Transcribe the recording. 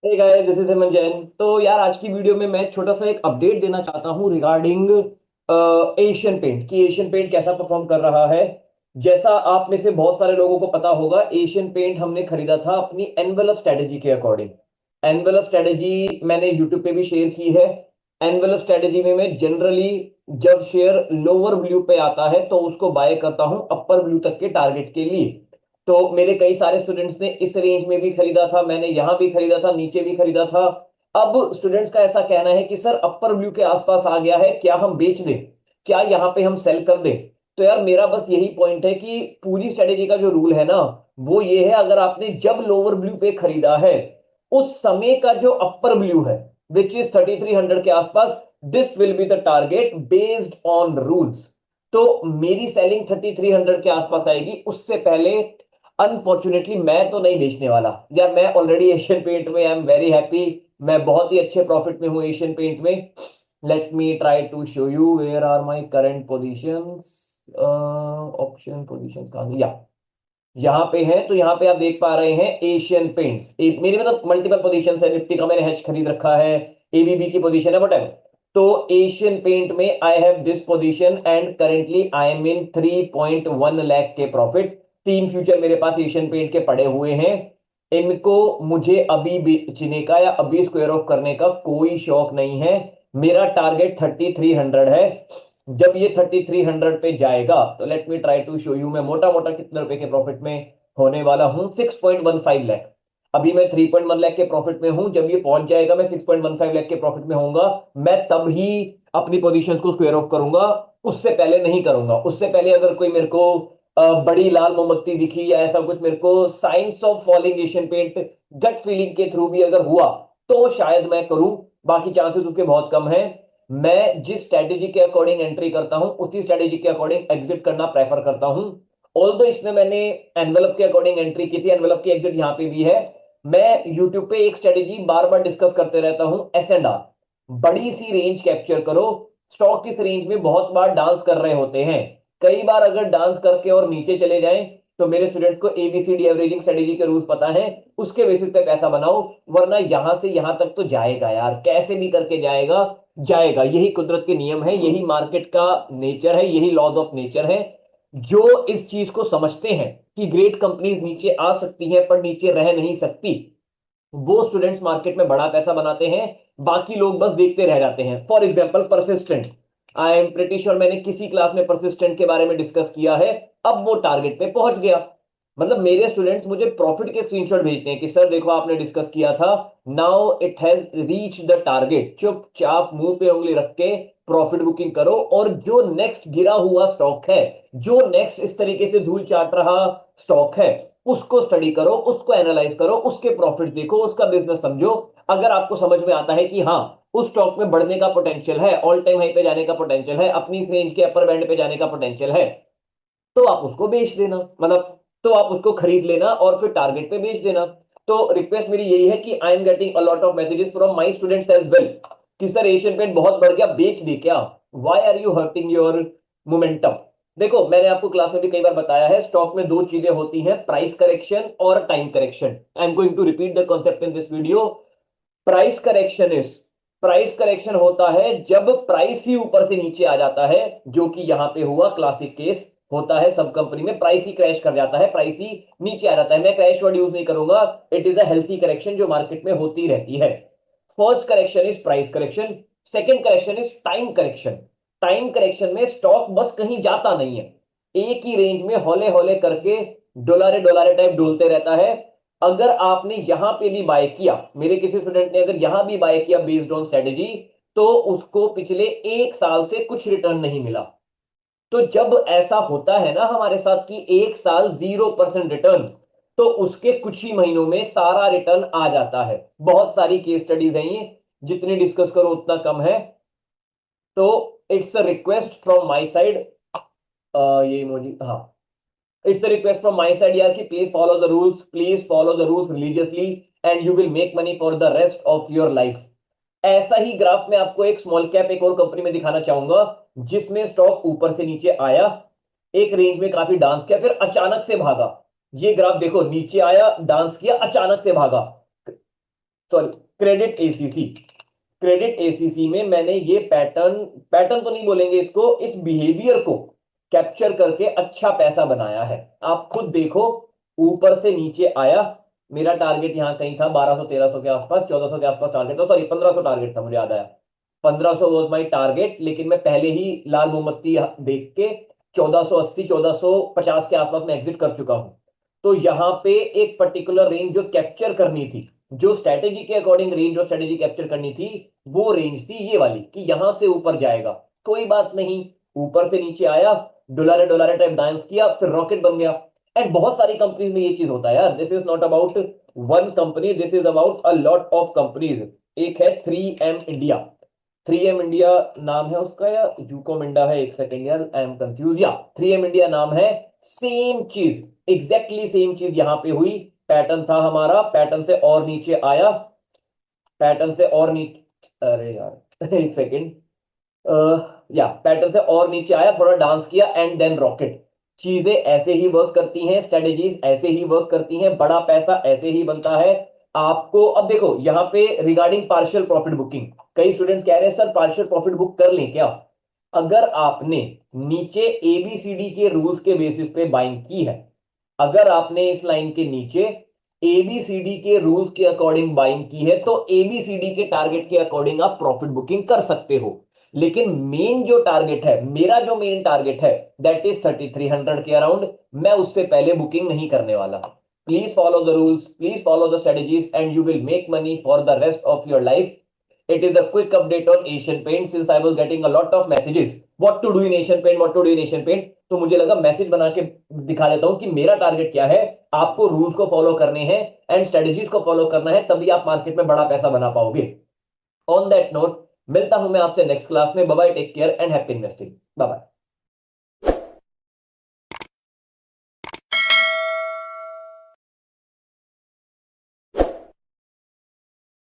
Hey guys, this is Hemant Jain. तो यार, आज की वीडियो में मैं छोटा सा एक अपडेट देना चाहता हूँ रिगार्डिंग एशियन पेंट कि एशियन पेंट कैसा परफॉर्म कर रहा है। जैसा आप में से बहुत सारे लोगों को पता होगा, एशियन पेंट हमने खरीदा था अपनी एनवेलप स्ट्रेटेजी के अकॉर्डिंग। एनवेलप स्ट्रेटेजी मैंने यूट्यूब पे भी शेयर की है। एनवेलप स्ट्रेटेजी में मैं जनरली जब शेयर लोअर व्यू पे आता है तो उसको बाय करता हूं अपर व्यू तक के टारगेट के लिए। तो मेरे कई सारे स्टूडेंट्स ने इस रेंज में भी खरीदा था, मैंने यहां भी खरीदा था, नीचे भी खरीदा था। अब स्टूडेंट्स का ऐसा कहना है कि सर अपर व्यू के आसपास आ गया है, क्या हम बेच दें, क्या यहाँ पे हम सेल कर दें। तो यार, मेरा बस यही पॉइंट है कि पूरी स्ट्रेटेजी का जो रूल है ना, वो ये है, अगर आपने जब लोअर व्यू पे खरीदा है, उस समय का जो अपर व्यू है विच इज 3300 के आसपास, this will be the target based on rules. तो मेरी सेलिंग 3300 के आसपास आएगी, उससे पहले अनफॉर्चुनेटली मैं तो नहीं बेचने वाला। यार, मैं ऑलरेडी एशियन पेंट में आई एम वेरी हैप्पी। मैं बहुत ही अच्छे प्रॉफिट में हूँ एशियन पेंट में। Let me try to show you where are my current positions. Option position कहाँ है? या यहाँ पे है, तो यहाँ पे आप देख पा रहे हैं एशियन पेंट्स। मेरे मतलब मल्टीपल पोजीशन है, निफ्टी का मैंने हेज खरीद रखा है, एबीबी की पोजीशन है, वट। तो एशियन पेंट में I have this position and currently I am in 3.1 lakh के प्रॉफिट। तीन फ्यूचर मेरे पास एशियन पेंट के पड़े हुए हैं। इनको मुझे अभी बेचने का या अभी स्क्वायर ऑफ करने का कोई शौक नहीं है। मेरा टारगेट 3300 है। जब ये 3300 पे जाएगा तो let me try to show you, मैं मोटा मोटा कितने रुपए के प्रॉफिट में होने वाला हूं। 6.15 लाख। अभी मैं 3.1 लाख के प्रॉफिट में हूं, जब ये पहुंच जाएगा मैं 6.15 लाख के प्रॉफिट में होऊंगा। मैं तब ही अपनी पोजीशंस को स्क्वायर ऑफ करूंगा, उससे पहले नहीं करूंगा। उससे पहले अगर कोई मेरे को बड़ी लाल मोमबत्ती दिखी या ऐसा कुछ, मेरे को science of falling Asian Paint gut feeling के थ्रू भी अगर हुआ, तो शायद मैं करूं। बाकी चांसेस उसके बहुत कम है। मैं जिस स्ट्रेटेजी के अकॉर्डिंग एंट्री करता हूं, उसी स्ट्रेटेजी के अकॉर्डिंग एग्जिट करना प्रेफर करता हूं। ऑल्दो इसमें मैंने एनवेलप के अकॉर्डिंग एंट्री की थी, एनवेलप की एग्जिट यहां पे भी है। मैं यूट्यूब पे एक स्ट्रेटेजी बार बार डिस्कस करते रहता हूं, एस एंड आर। बड़ी सी रेंज कैप्चर करो। स्टॉक इस रेंज में बहुत बार डांस कर रहे होते हैं। कई बार अगर डांस करके और नीचे चले जाएं, तो मेरे स्टूडेंट्स को एबीसीडी एवरेजिंग स्ट्रेटेजी के रूल्स पता है, उसके बेसिस पे पैसा बनाओ। वरना यहां से यहां तक तो जाएगा यार, कैसे भी करके जाएगा। जाएगा, यही कुदरत के नियम है, यही मार्केट का नेचर है, यही लॉज ऑफ नेचर है। जो इस चीज को समझते हैं कि ग्रेट कंपनीज नीचे आ सकती हैं पर नीचे रह नहीं सकती, वो स्टूडेंट्स मार्केट में बड़ा पैसा बनाते हैं। बाकी लोग बस देखते रह जाते हैं। For example persistent, I am pretty sure मैंने किसी क्लास में परसिस्टेंट के बारे में डिस्कस किया है। अब वो टारगेट पे पहुंच गया। मतलब मेरे स्टूडेंट्स मुझे प्रॉफिट के स्क्रीनशॉट भेजते हैं कि सर देखो, आपने डिस्कस किया था, now it has reach the target. चुपचाप मुंह पे उंगली रख के प्रॉफिट बुकिंग करो, और जो नेक्स्ट गिरा हुआ स्टॉक है, जो नेक्स्ट इस तरीके से धूल चाट रहा स्टॉक है, उसको स्टडी करो, उसको एनालाइज करो, उसके प्रॉफिट देखो, उसका बिजनेस समझो। अगर आपको समझ में आता है कि हाँ, उस स्टॉक में बढ़ने का पोटेंशियल है, ऑल टाइम हाई पे जाने का पोटेंशियल है, अपनी इस रेंज के अपर बैंड पे जाने का पोटेंशियल है, तो आप उसको बेच देना। मतलब तो आप उसको खरीद लेना और फिर टारगेट पे बेच देना। तो रिक्वेस्ट मेरी यही है कि I am getting a lot of messages from my students as well कि सर एशियन पेंट बहुत बढ़ गया, बेच दी क्या? Why are you hurting your momentum? देखो, मैंने आपको क्लास में भी कई बार बताया है, स्टॉक में दो चीजें होती हैं, प्राइस करेक्शन और time correction. I am going to repeat the concept in this video. Price correction is, price correction होता है जब प्राइस ही ऊपर से नीचे आ जाता है, जो कि यहां पे हुआ, क्लासिक केस होता है। सब कंपनी में प्राइस ही क्रैश कर जाता है, प्राइस ही नीचे आ जाता है। मैं क्रैश वर्ड यूज नहीं करूंगा, it is a healthy correction जो मार्केट में होती रहती है। First correction is price correction. Second correction is time correction. Time correction में स्टॉक बस कहीं जाता नहीं है, एक ही रेंज में हौले हौले करके डोलारे डोलारे टाइप डोलते रहता है। अगर आपने यहां पे भी बाय किया, मेरे किसी स्टूडेंट ने अगर यहां भी बाय किया बेस्ड ऑन स्ट्रेटेजी, तो उसको पिछले एक साल से कुछ रिटर्न नहीं मिला। तो जब ऐसा होता है ना हमारे साथ कि एक साल 0% रिटर्न, तो उसके कुछ ही महीनों में सारा रिटर्न आ जाता है। बहुत सारी केस स्टडीज हैं ये, जितनी डिस्कस करो उतना कम है। तो it's a request from my side, ये इमोजी, हाँ, it's a request from my side यार, कि please follow the rules, please follow the rules religiously, and you will make money for the rest of your life. ऐसा ही graph में आपको एक small cap एक और कंपनी में दिखाना चाहूंगा, जिसमें स्टॉक ऊपर से नीचे आया, एक रेंज में काफी डांस किया, फिर अचानक से भागा। ये ग्राफ देखो, नीचे आया, डांस किया, अचानक से भागा। Sorry, credit ACC. Credit ACC में मैंने ये पैटर्न, पैटर्न तो नहीं बोलेंगे इसको, इस बिहेवियर को कैप्चर करके अच्छा पैसा बनाया है। आप खुद देखो, ऊपर से नीचे आया। मेरा टारगेट यहाँ कहीं था 1200 1300 के आसपास, 1400 के आसपास टारगेट था, सॉरी 1500 टारगेट था, मुझे याद आया 1500 वॉज माई टारगेट। लेकिन मैं पहले ही लाल मोमबत्ती देख के 1480 1450 के आसपास मैं एग्जिट कर चुका हूं। तो यहाँ पे एक पर्टिकुलर रेंज जो कैप्चर करनी थी, जो स्ट्रेटेजी के अकॉर्डिंग रेंज जो स्ट्रेटेजी कैप्चर करनी थी, वो रेंज थी ये वाली कि यहां से ऊपर जाएगा। कोई बात नहीं, ऊपर से नीचे आया, डॉलर डॉलर टाइप डांस किया, फिर रॉकेट बन गया। एंड बहुत सारी कंपनीज में ये चीज होता है यार, this is not about one company, this is about a lot of companies. एक है 3M इंडिया, 3M इंडिया नाम है उसका, या यूको इंडिया है, एक सेकेंड यार आई एम कंफ्यूज, या 3M इंडिया नाम है। सेम चीज, एग्जैक्टली सेम चीज यहां पे हुई। पैटर्न था हमारा, पैटर्न से और नीचे आया, पैटर्न से और नीचे, अरे यार एक सेकेंड, या पैटर्न से और नीचे आया, थोड़ा डांस किया एंड देन रॉकेट। चीजें ऐसे ही वर्क करती हैं, स्ट्रेटेजीज ऐसे ही वर्क करती हैं, बड़ा पैसा ऐसे ही बनता है। आपको अब देखो यहाँ पे रिगार्डिंग पार्शियल प्रॉफिट बुकिंग, कई स्टूडेंट्स कह रहे हैं सर पार्शियल प्रॉफिट बुक कर लें क्या। अगर आपने नीचे एबीसीडी के रूल्स के बेसिस पे बाइंग की है, अगर आपने इस लाइन के नीचे एबीसीडी के रूल्स के अकॉर्डिंग बाइंग की है, तो एबीसीडी के टारगेट के अकॉर्डिंग आप प्रॉफिट बुकिंग कर सकते हो। लेकिन मेन जो टारगेट है, मेरा जो मेन टारगेट है, दैट इज 3300 के अराउंड, मैं उससे पहले बुकिंग नहीं करने वाला। Please follow the rules, please follow the strategies and you will make money for the rest of your life. It is a quick update on Asian Paint since I was getting a lot of messages. What to do in Asian Paint? What to do in Asian Paint? तो मुझे लगा message बना के दिखा देता हूं कि मेरा टारगेट क्या है। आपको रूल्स को फॉलो करने हैं एंड स्ट्रेटेजीज को फॉलो करना है, तभी आप मार्केट में बड़ा पैसा बना पाओगे। ऑन दैट नोट, मिलता हूं मैं आपसे नेक्स्ट क्लास में। Bye bye, take care and happy investing. Bye bye.